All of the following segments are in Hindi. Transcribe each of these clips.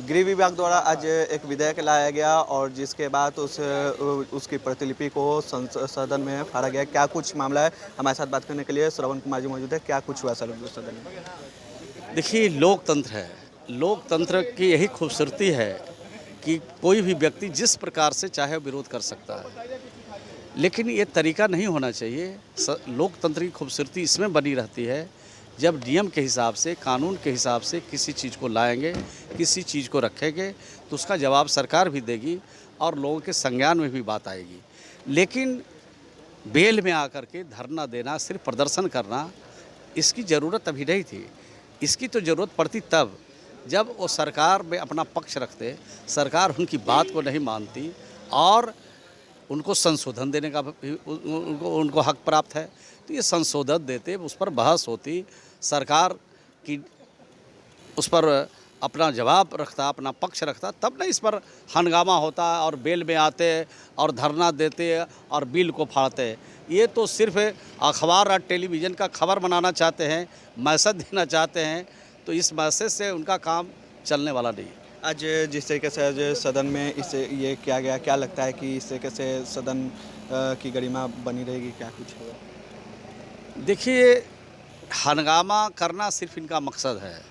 गृह विभाग द्वारा आज एक विधेयक लाया गया और जिसके बाद उसकी प्रतिलिपि को सदन में फाड़ा गया। क्या कुछ मामला है, हमारे साथ बात करने के लिए श्रवण कुमार जी मौजूद है। क्या कुछ हुआ सदन में? देखिए, लोकतंत्र है। लोकतंत्र की यही खूबसूरती है कि कोई भी व्यक्ति जिस प्रकार से चाहे विरोध कर सकता है, लेकिन ये तरीका नहीं होना चाहिए। लोकतंत्र की खूबसूरती इसमें बनी रहती है जब नियम के हिसाब से, कानून के हिसाब से किसी चीज़ को लाएंगे, किसी चीज़ को रखेंगे तो उसका जवाब सरकार भी देगी और लोगों के संज्ञान में भी बात आएगी। लेकिन बेल में आकर के धरना देना, सिर्फ प्रदर्शन करना, इसकी ज़रूरत अभी नहीं थी। इसकी तो ज़रूरत पड़ती तब जब वो सरकार में अपना पक्ष रखते, सरकार उनकी बात को नहीं मानती और उनको संशोधन देने का उनको हक प्राप्त है तो ये संशोधन देते, उस पर बहस होती, सरकार की उस पर अपना जवाब रखता, अपना पक्ष रखता, तब ना इस पर हंगामा होता और बेल में आते और धरना देते और बिल को फाड़ते। ये तो सिर्फ अखबार और टेलीविज़न का खबर बनाना चाहते हैं, मैसेज देना चाहते हैं, तो इस मैसेज से उनका काम चलने वाला नहीं है। आज जिस तरीके से आज सदन में इसे ये किया गया, क्या लगता है कि इस तरीके से सदन की गरिमा बनी रहेगी? क्या कुछ होगा? देखिए, हंगामा करना सिर्फ इनका मकसद है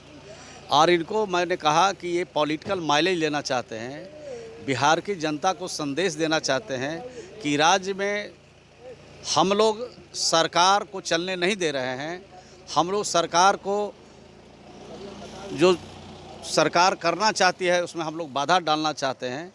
और इनको मैंने कहा कि ये पॉलिटिकल माइलेज लेना चाहते हैं, बिहार की जनता को संदेश देना चाहते हैं कि राज्य में हम लोग सरकार को चलने नहीं दे रहे हैं, हम लोग सरकार को जो सरकार करना चाहती है उसमें हम लोग बाधा डालना चाहते हैं।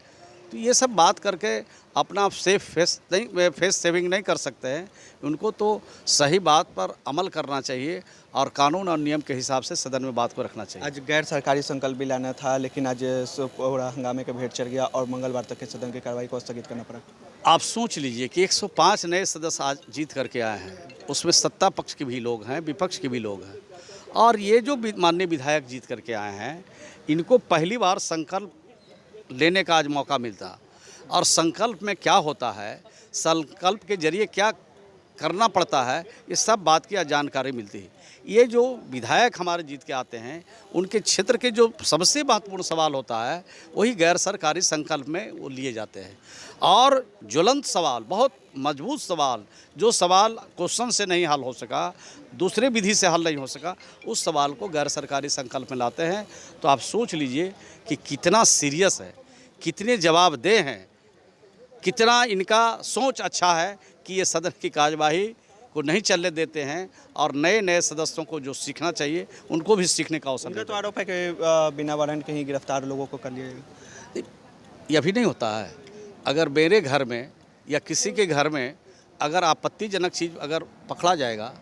तो ये सब बात करके अपना फेस सेविंग नहीं कर सकते हैं। उनको तो सही बात पर अमल करना चाहिए और कानून और नियम के हिसाब से सदन में बात को रखना चाहिए। आज गैर सरकारी संकल्प भी लाना था, लेकिन आज पूरा हंगामे का भेंट चढ़ गया और मंगलवार तक के सदन की कार्रवाई को स्थगित करना पड़ा। आप सोच लीजिए कि 105 नए सदस्य आज जीत करके आए हैं, उसमें सत्ता पक्ष के भी लोग हैं, विपक्ष के भी लोग हैं, और ये जो माननीय विधायक जीत करके आए हैं, इनको पहली बार संकल्प लेने का आज मौका मिलता। और संकल्प में क्या होता है, संकल्प के जरिए क्या करना पड़ता है, इस सब बात की जानकारी मिलती है। ये जो विधायक हमारे जीत के आते हैं, उनके क्षेत्र के जो सबसे महत्वपूर्ण सवाल होता है वही गैर सरकारी संकल्प में वो लिए जाते हैं। और ज्वलंत सवाल, बहुत मजबूत सवाल, जो सवाल क्वेश्चन से नहीं हल हो सका, दूसरे विधि से हल नहीं हो सका, उस सवाल को गैर सरकारी संकल्प में लाते हैं। तो आप सोच लीजिए कि कितना सीरियस है, कितने जवाबदेह हैं, कितना इनका सोच अच्छा है कि ये सदन की कार्यवाही को नहीं चलने देते हैं और नए नए सदस्यों को जो सीखना चाहिए उनको भी सीखने का अवसर देते हैं। तो आरोप है कि बिना वारंट के ही गिरफ्तार लोगों को कर लिया। यह भी नहीं होता है। अगर मेरे घर में या किसी के घर में अगर आपत्तिजनक चीज़ अगर पकड़ा जाएगा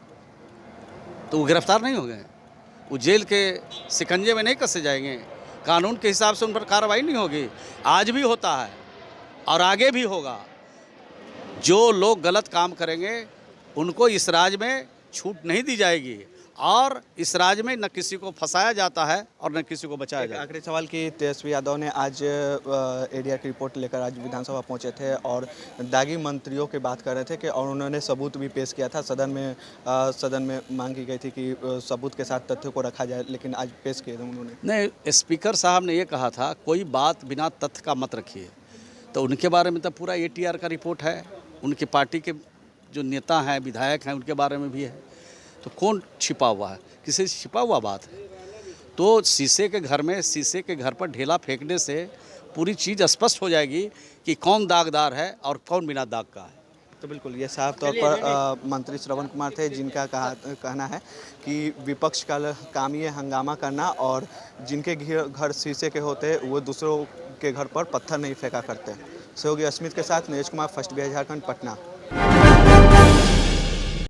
तो वो गिरफ्तार नहीं होंगे, वो जेल के शिकंजे में नहीं कसे जाएंगे, कानून के हिसाब से उन पर कार्रवाई नहीं होगी। आज भी होता है और आगे भी होगा। जो लोग गलत काम करेंगे उनको इस राज्य में छूट नहीं दी जाएगी और इस राज्य में न किसी को फंसाया जाता है और न किसी को बचाया जाता है। आखिरी सवाल कि तेजस्वी यादव ने आज एडीआर की रिपोर्ट लेकर आज विधानसभा पहुंचे थे और दागी मंत्रियों की बात कर रहे थे कि और उन्होंने सबूत भी पेश किया था। सदन में मांग की गई थी कि सबूत के साथ तथ्यों को रखा जाए, लेकिन आज पेश किए थे उन्होंने। नहीं, स्पीकर साहब ने ये कहा था कोई बात बिना तथ्य का मत रखिए, तो उनके बारे में तो पूरा ATR का रिपोर्ट है, उनकी पार्टी के जो नेता हैं, विधायक हैं, उनके बारे में भी है। तो कौन छिपा हुआ है? किसी से छिपा हुआ बात है? तो शीशे के घर में, शीशे के घर पर ढेला फेंकने से पूरी चीज़ स्पष्ट हो जाएगी कि कौन दागदार है और कौन बिना दाग का है। तो बिल्कुल ये साफ तौर पर मंत्री श्रवण कुमार थे, जिनका कहना है कि विपक्ष का काम ये हंगामा करना और जिनके घर शीशे के होते वो दूसरों के घर पर पत्थर नहीं फेंका करते। सहयोगी अस्मित के साथ नीरज कुमार, फर्स्ट बिहार झारखंड, पटना।